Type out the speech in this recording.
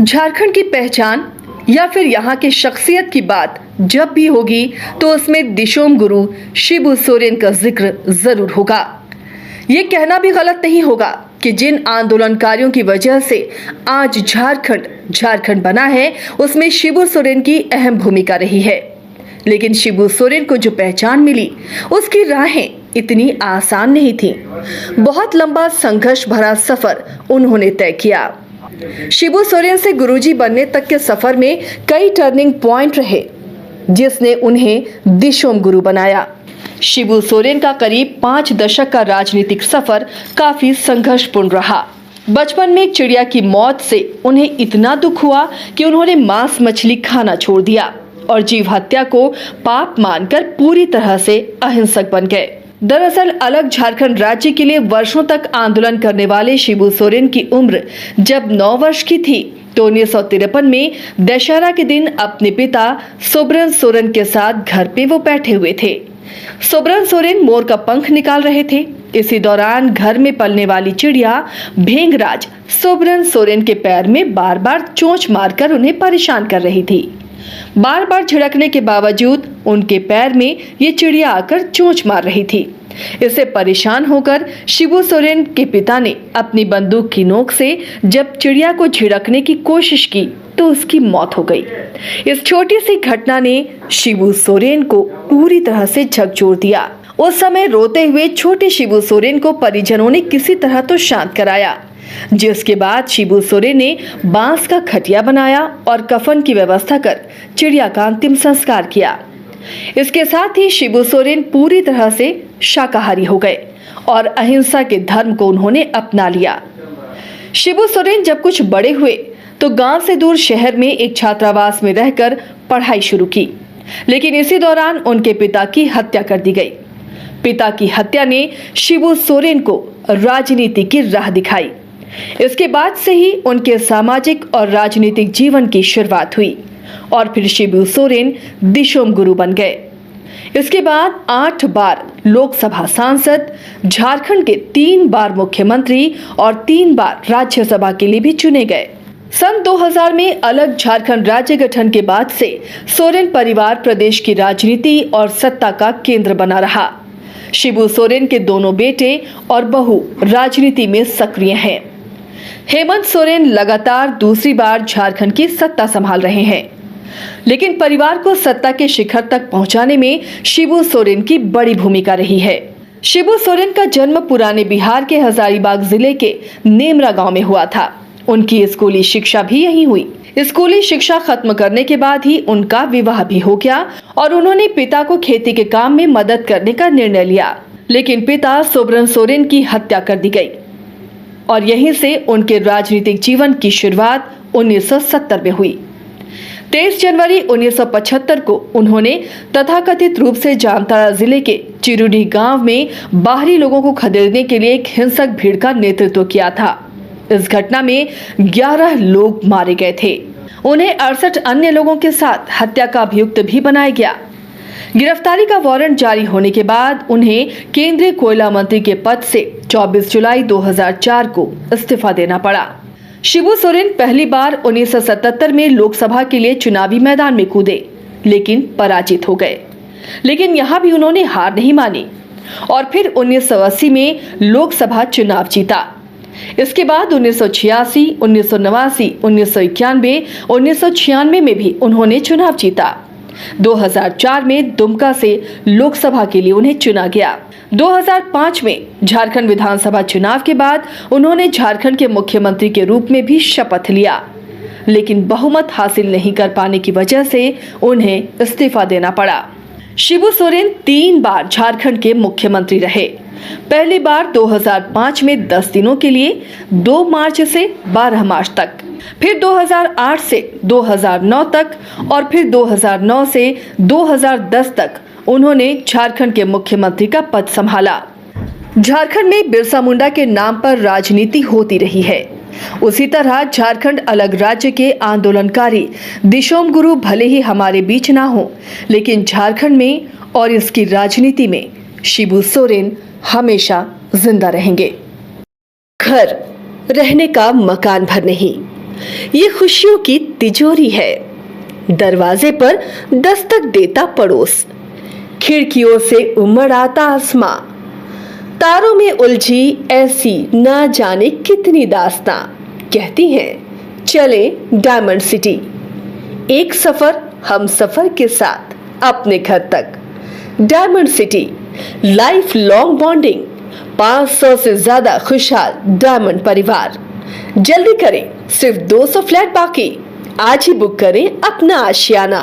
झारखंड की पहचान या फिर यहाँ की शख्सियत की बात जब भी होगी तो उसमें दिशोम गुरु शिबू सोरेन का जिक्र जरूर होगा। ये कहना भी गलत नहीं होगा कि जिन आंदोलनकारियों की वजह से आज झारखंड बना है उसमें शिबू सोरेन की अहम भूमिका रही है। लेकिन शिबू सोरेन को जो पहचान मिली उसकी राहें इतनी आसान नहीं थी। बहुत लंबा संघर्ष भरा सफर उन्होंने तय किया। शिबू सोरेन से गुरुजी बनने तक के सफर में कई टर्निंग पॉइंट रहे जिसने उन्हें दिशोम गुरु बनाया। शिबू सोरेन का करीब 5 दशक का राजनीतिक सफर काफी संघर्षपूर्ण रहा। बचपन में एक चिड़िया की मौत से उन्हें इतना दुख हुआ कि उन्होंने मांस मछली खाना छोड़ दिया और जीव हत्या को पाप मानकर पूरी तरह से अहिंसक बन गए। दरअसल अलग झारखंड राज्य के लिए वर्षों तक आंदोलन करने वाले शिबू सोरेन की उम्र जब 9 वर्ष की थी तो 1953 में दशहरा के दिन अपने पिता सोबरन सोरेन के साथ घर पे वो बैठे हुए थे। सोबरन सोरेन मोर का पंख निकाल रहे थे। इसी दौरान घर में पलने वाली चिड़िया भेंगराज सोबरन सोरेन के पैर में बार बार चोंच मारकर उन्हें परेशान कर रही थी। बार बार झिड़कने के बावजूद उनके पैर में ये चिड़िया आकर चोंच मार रही थी। इससे परेशान होकर शिबू सोरेन के पिता ने अपनी बंदूक की नोक से जब चिड़िया को झिड़कने की कोशिश की तो उसकी मौत हो गई। इस छोटी सी घटना ने शिबू सोरेन को पूरी तरह से झकझोर दिया। उस समय रोते हुए छोटे शिबू सोरेन को परिजनों ने किसी तरह तो शांत कराया, जिसके बाद शिबू सोरेन ने बांस का खटिया बनाया और कफन की व्यवस्था कर चिड़िया का अंतिम संस्कार किया। इसके साथ ही शिबू सोरेन पूरी तरह से शाकाहारी हो गए और अहिंसा के धर्म को उन्होंने अपना लिया। शिबू सोरेन जब कुछ बड़े हुए तो गांव से दूर शहर में एक छात्रावास में रहकर पढ़ाई शुरू की, लेकिन इसी दौरान उनके पिता की हत्या कर दी गई। पिता की हत्या ने शिबू सोरेन को राजनीति की राह दिखाई। इसके बाद से ही उनके सामाजिक और राजनीतिक जीवन की शुरुआत हुई और फिर शिबू सोरेन दिशोम गुरु बन गए। इसके बाद 8 बार लोकसभा सांसद, झारखंड के 3 बार मुख्यमंत्री और 3 बार राज्यसभा के लिए भी चुने गए। सन 2000 में अलग झारखंड राज्य गठन के बाद से सोरेन परिवार प्रदेश की राजनीति और सत्ता का केंद्र बना रहा। शिबू सोरेन के दोनों बेटे और बहू राजनीति में सक्रिय हैं। हेमंत सोरेन लगातार दूसरी बार झारखंड की सत्ता संभाल रहे हैं, लेकिन परिवार को सत्ता के शिखर तक पहुंचाने में शिबू सोरेन की बड़ी भूमिका रही है। शिबू सोरेन का जन्म पुराने बिहार के हजारीबाग जिले के नेमरा गांव में हुआ था। उनकी स्कूली शिक्षा भी यहीं हुई। स्कूली शिक्षा खत्म करने के बाद ही उनका विवाह भी हो गया और उन्होंने पिता को खेती के काम में मदद करने का निर्णय लिया, लेकिन पिता सोबरन सोरेन की हत्या कर दी गई और यहीं से उनके राजनीतिक जीवन की शुरुआत 1970 में हुई। 23 जनवरी 1975 को उन्होंने तथाकथित रूप से जामताड़ा जिले के चिरुडी गांव में बाहरी लोगों को खदेड़ने के लिए एक हिंसक भीड़ का नेतृत्व किया था। इस घटना में 11 लोग मारे गए थे। उन्हें 68 अन्य लोगों के साथ हत्या का अभियुक्त भी बनाया गया। गिरफ्तारी का वारंट जारी होने के बाद उन्हें केंद्रीय कोयला मंत्री के पद से 24 जुलाई 2004 को इस्तीफा देना पड़ा। शिबू सोरेन पहली बार 1977 में लोकसभा के लिए चुनावी मैदान में कूदे, लेकिन पराजित हो गए। लेकिन यहाँ भी उन्होंने हार नहीं मानी और फिर 1980 में लोकसभा चुनाव जीता। इसके बाद 1986, 1989, 1991, 1996 में भी उन्होंने चुनाव जीता। 2004 में दुमका से लोकसभा के लिए उन्हें चुना गया। 2005 में झारखंड विधानसभा चुनाव के बाद उन्होंने झारखंड के मुख्यमंत्री के रूप में भी शपथ लिया, लेकिन बहुमत हासिल नहीं कर पाने की वजह से उन्हें इस्तीफा देना पड़ा। शिबू सोरेन 3 बार झारखंड के मुख्यमंत्री रहे। पहली बार 2005 में 10 दिनों के लिए 2 मार्च से 12 मार्च तक, फिर 2008 से 2009 तक और फिर 2009 से 2010 तक उन्होंने झारखंड के मुख्यमंत्री का पद संभाला। झारखंड में बिरसा मुंडा के नाम पर राजनीति होती रही है। उसी तरह झारखंड अलग राज्य के आंदोलनकारी दिशोम गुरु भले ही हमारे बीच ना हो, लेकिन झारखंड में और इसकी राजनीति में शिबू सोरेन हमेशा जिंदा रहेंगे। घर रहने का मकान भर नहीं, ये खुशियों की तिजोरी है। दरवाजे पर दस्तक देता पड़ोस, खिड़कियों से उमड़ आता आसमां, तारों में उलझी ऐसी ना जाने कितनी दास्तां। कहती हैं चले डायमंड सिटी, एक सफर हम सफर के साथ अपने घर तक। Diamond city, life long bonding, 500 से ज्यादा खुशहाल डायमंड परिवार। जल्दी करें, सिर्फ 200 फ्लैट बाकी। आज ही बुक करें अपना आशियाना।